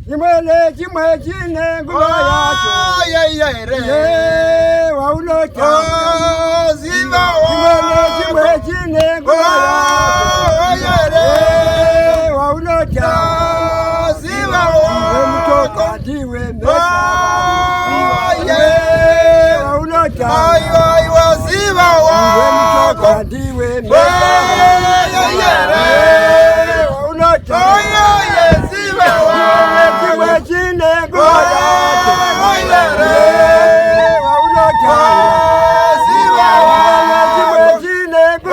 Imwele chimwe chine ngulo yacho. Waulota. Ziva Imwele chimwe chine ngulo yacho. Waulota. Ziva Mtoka ndiwe mesa. Waulota. Ziva mtoka ndiwe mesa. Waulota. Chimwe chine ngulo yacho. Waulota. Chimwe chine ngulo yacho.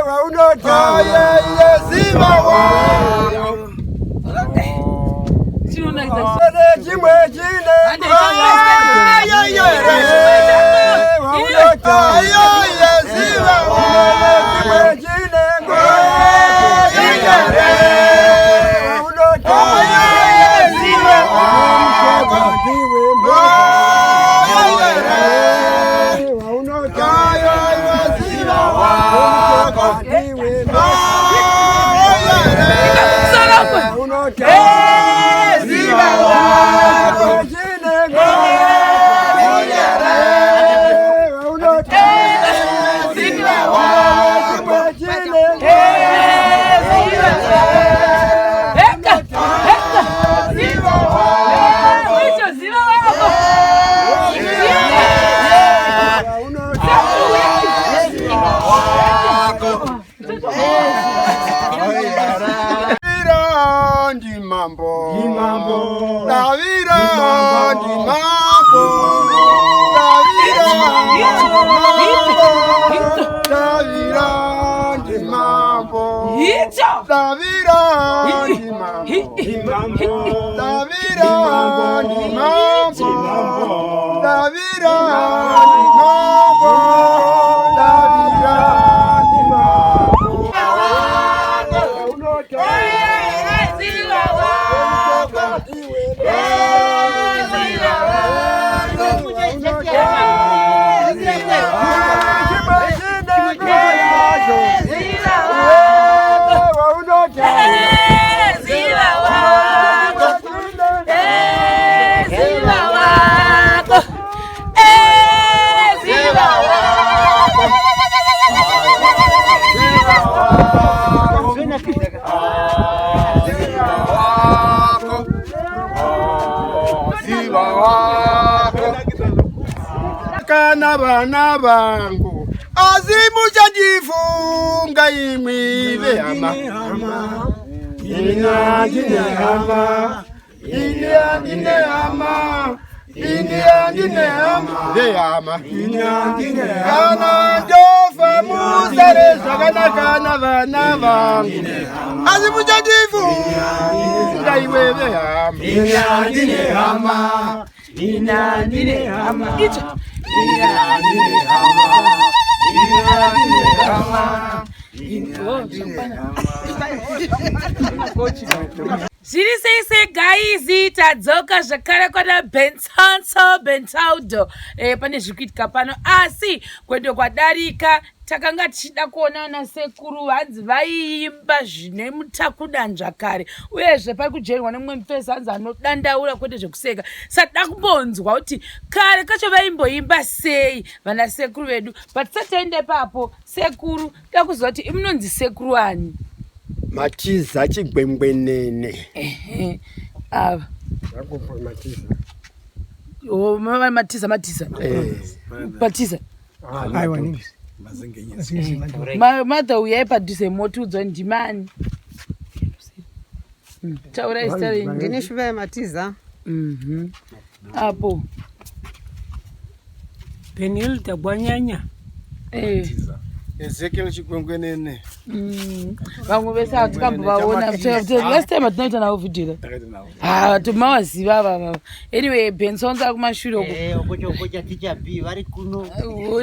Waulota. Chimwe chine kana bana bangu azimuchandifunga imwive ama India kana jofa musareza kana bana bangu azimuchandifunga imwive ama Zviri sei guys, tadzoka zvakare kwana Bentaudo pane zvikuitika pano, asi kwendo kwadarika takanga tichida kuona na sekuru hanzi vaiimba zvine mutakudan zvakare, uyezve pari kujerwa nemumwe mufesi hanzi anodandaura kwete zvekuseka. Saka kumbonzwa kuti kare kacho vaimboimba sei vana sekuru vedu, but tisataenda ipapo sekuru da kuziva kuti imunonzi sekuru ani? Matiza chigwengwenene. Ava Yakupa Matiza. Oh, mama Matiza. Matiza. Aiwa ni. Mother uya padhuze motudzo ndimani? Taura istari ndine Shuva Matiza. Apo. Penil tabwanyanya. Matiza. Ezekiel chigwengwenene. Vamwe vese atikambovaona. Last time atinoita navo video. Tomawaziva baba. Anyway, Bensonza kumashure uko. Okocha teacher B vari kuno.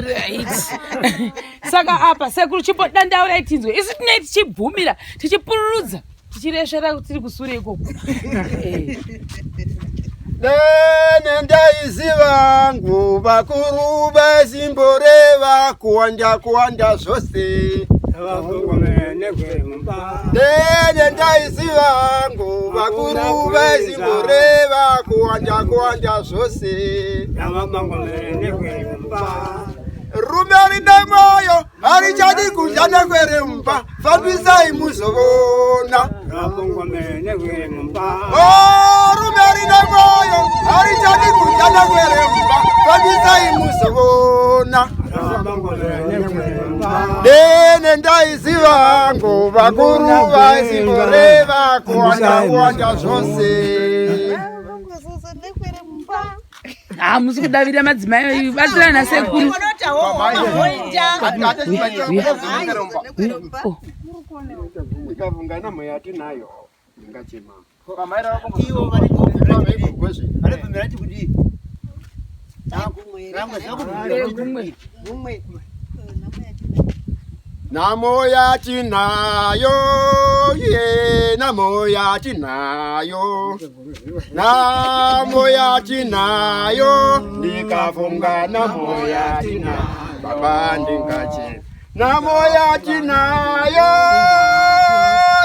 Right. Saka apa sekuru chipodandaura itinzwe. Isi tine tichibvumira, tichipururudza, tichireshera kuti tiri kusure ikoko. Nene ndaiziva nguva kuru vezimboreva kuwanda zvose. Dene ndaisi vangu vakuru vezingoreva kuwanja zvose. Rume rine moyo harichadi kudya nekweremba, fambisai muzovona. Rume rine moyo harichadi kudya nekweremba, fambisai muzovona. Dene ndaisi vangu vakuru vezingoreva kuwanja zvose. Musi kudavira madzimai batsirana sekuru. Ikavungana moyo atinayo ngachema. Namo yatinayo, ye namo yatinayo, namo yatinayo, ndikafunga namo yatina, baba ndingache. Namo yatinayo,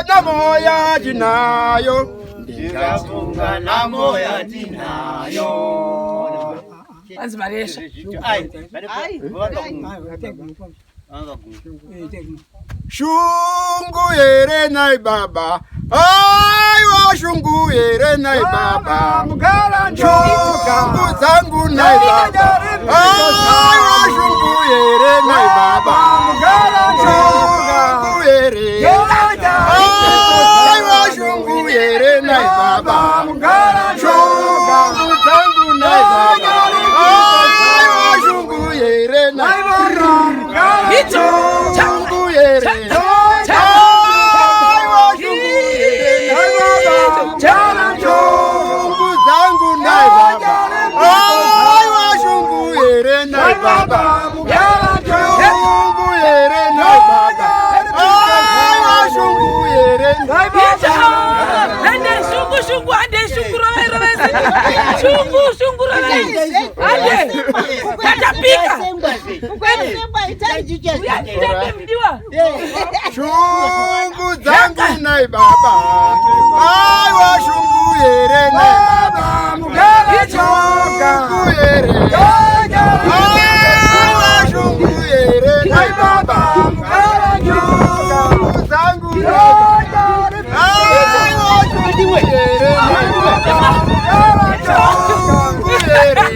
namo yatinayo, ndikafunga namo yatinayo. Maresha. Shungu yere nai baba, aiwa shungu yere nai baba, shungu zangu nai baba, aiwa shungu yere nai baba, shungu yere, aiwa shungu yere nai baba, shungu zangu nai baba, aiwa shungu yere nai baba. Changu yere, chungu zangu nai baba, aiwa shungu yere nai baba, shungu yere nai baba, aiwa shungu yere nai baba. Ande shungu ande shungu rovesi, shungu rovesi, ande katapika. Shungu zangu nai baba, aiwa shungu yere nai baba, shungu yere, aiwa shungu yere nai baba, shungu zangu nai baba, aiwa shungu yere nai baba, shungu yere,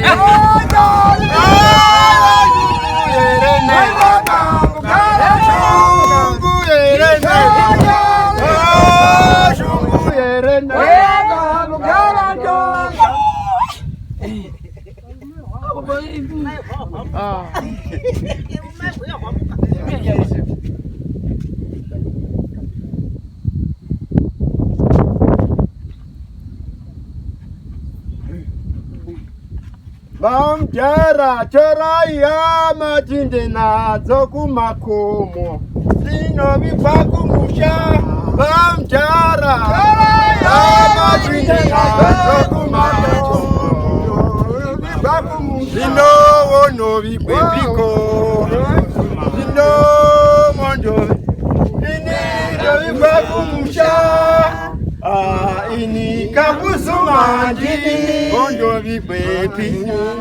Mamjara choraya matinde nadzo kumakomo zvinobikwa kumusha. Mamjara matinde nadzo kumakomo zvinobikwe piko zvinobikwa kumusha. Ini kapusuma ndini ndobikwepi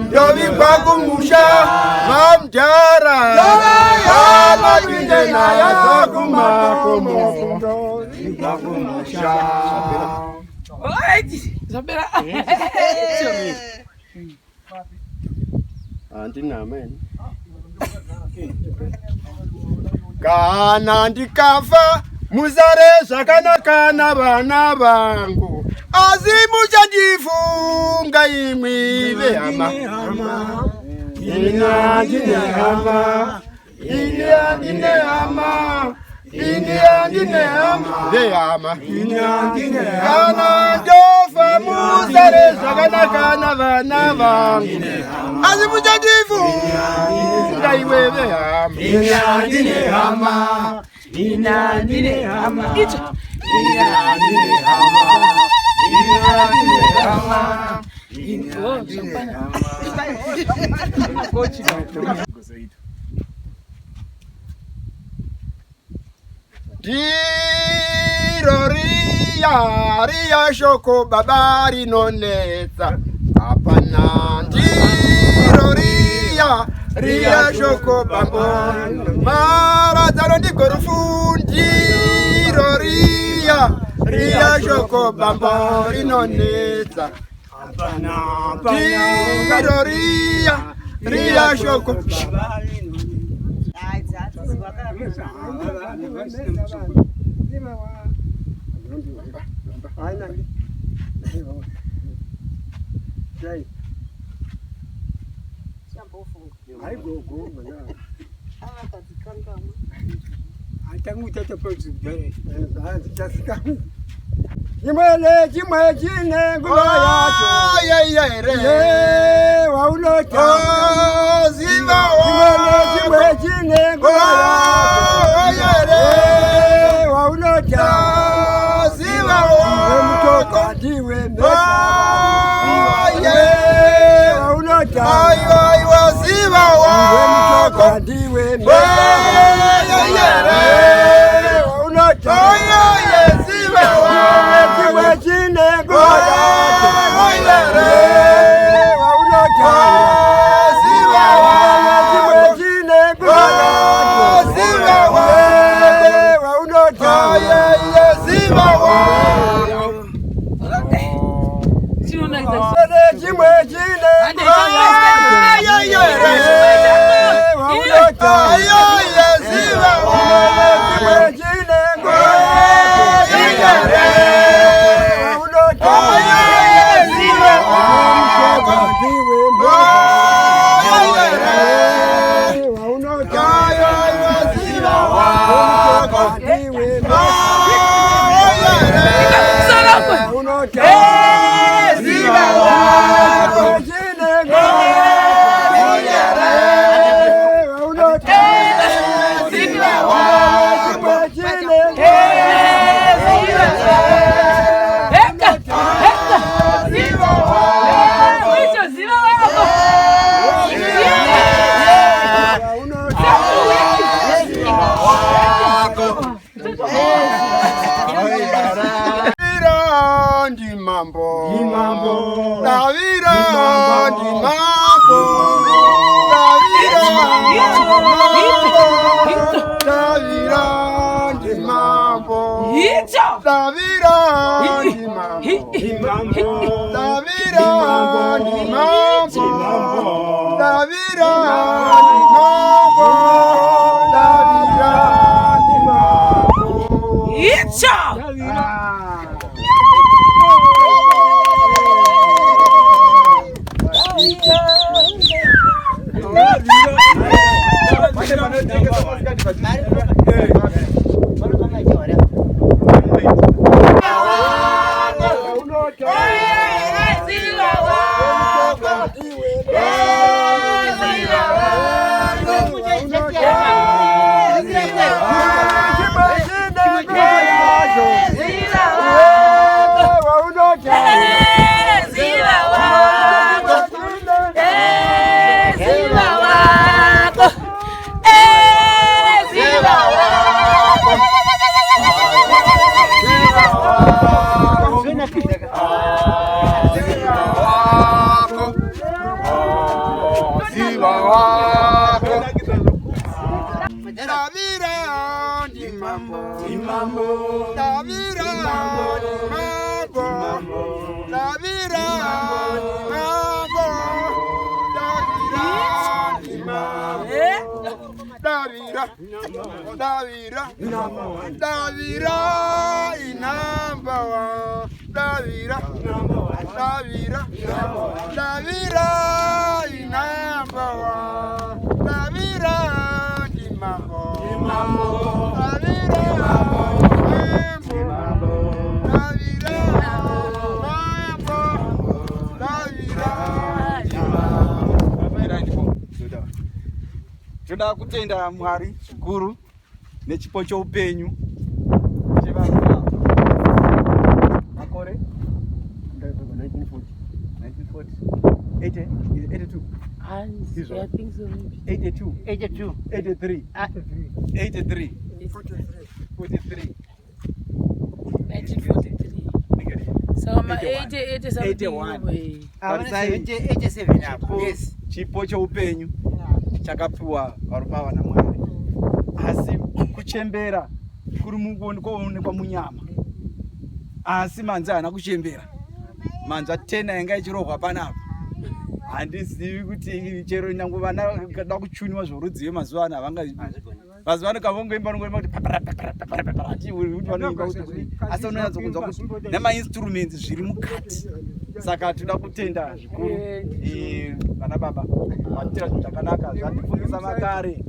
ndobikwa kumusha. Mamjara amatinde nazo kumakomo ndobikwa kumusha. Zabera. Andina amen. Kana ndikafa muzare zvakanaka navana vangu, asi muchandifunga imwi vehama. Ina ndine hama, ina ndine hama, ina ndine hama vehama. Kana ndofa muzare zvakanaka navana vangu, asi muchandifunga imwi vehama. Ina ndine hama. Ina ndine hama, ina ndine hama, ndiro riya shoko baba rinonetsa apana ndiro riya shoko baba maradzano ndigorufu ndiro riya shoko baba rinonetsa ndiro riya shoko Chimwe chine ngulo yacho waulota ziva chimwe chine ngulo yacho waulota ziva mtoka ndiwe mesa waulota ziva mtoka ndiwe mesa waulota chimwe chine ngulo yacho waulota chimwe chine ngulo Toda kutenda Mwari chikuru nechipo choupenyu makore 1940 I think so. 82 83 83 1943. 1943. So ma 80 something. 81. Avana 87 hapo. Yes. Chipo cheupenyu chakapiwa varubava naMwari, asi kuchembera kuri kuonekwa munyama. Asi manzi haana kuchembera. Manzi 10 yanga ichirohwa panapa. Handizivi kuti chero nyangu vana kada kuchuniwa zvorudzi vemazuva ano havanga mazuva ano kavongoimba nongoimba kuti vanoimba kuti asi unonyatso kunzwa kuti nemainstruments zviri mukati. Saka toda kutenda zvikuru vana baba vatira zvinhu zvakanaka zvatifundisa makare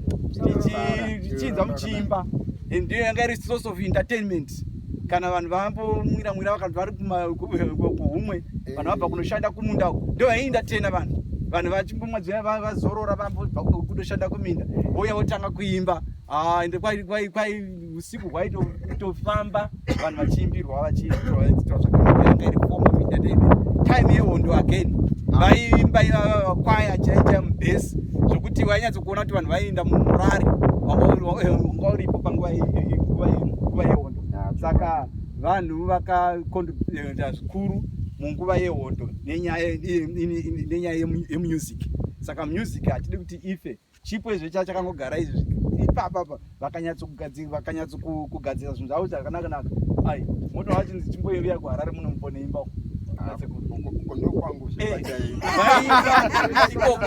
tichinza muchiimba, ndiyo yanga iri source of entertainment. Kana vanhu vambomwira vakati vari kuhumwe, vanhu vabva kunoshanda kumunda ndio vaientertaina vanhu. Vanhu vachimbomwa vazorora vambobva kutoshanda kuminda vouya votanga kuimba. Ende kwai usiku hwaitofamba vanhu vachiimbirwa vachiitwa zvakanaka. Yanga iri form of entertainment. Time yehondo again vaimba kwaya chaicha mubhesi zvokuti wainyatsokuona kuti vanhu vaienda mumurari wanga uripo panguva yehondo. Saka vanhu vakakontributa zvikuru munguva yehondo nenyaya yemusic. Saka music hatidi kuti ife. Chipo izvo chakangogara izvi ipapa vakanyatsokugadzira zvinhu zvavo zvakanaka. Ai moto wacho ndichimboiuya kuHarare muno muponeimba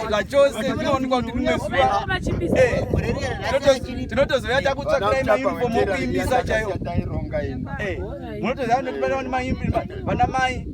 zvachose zvinoonekwa kuti rimwe zuva tinotozoya takutsvakirai maunifomu okuimbisa chaiwo. Munotoziva kuti vana mai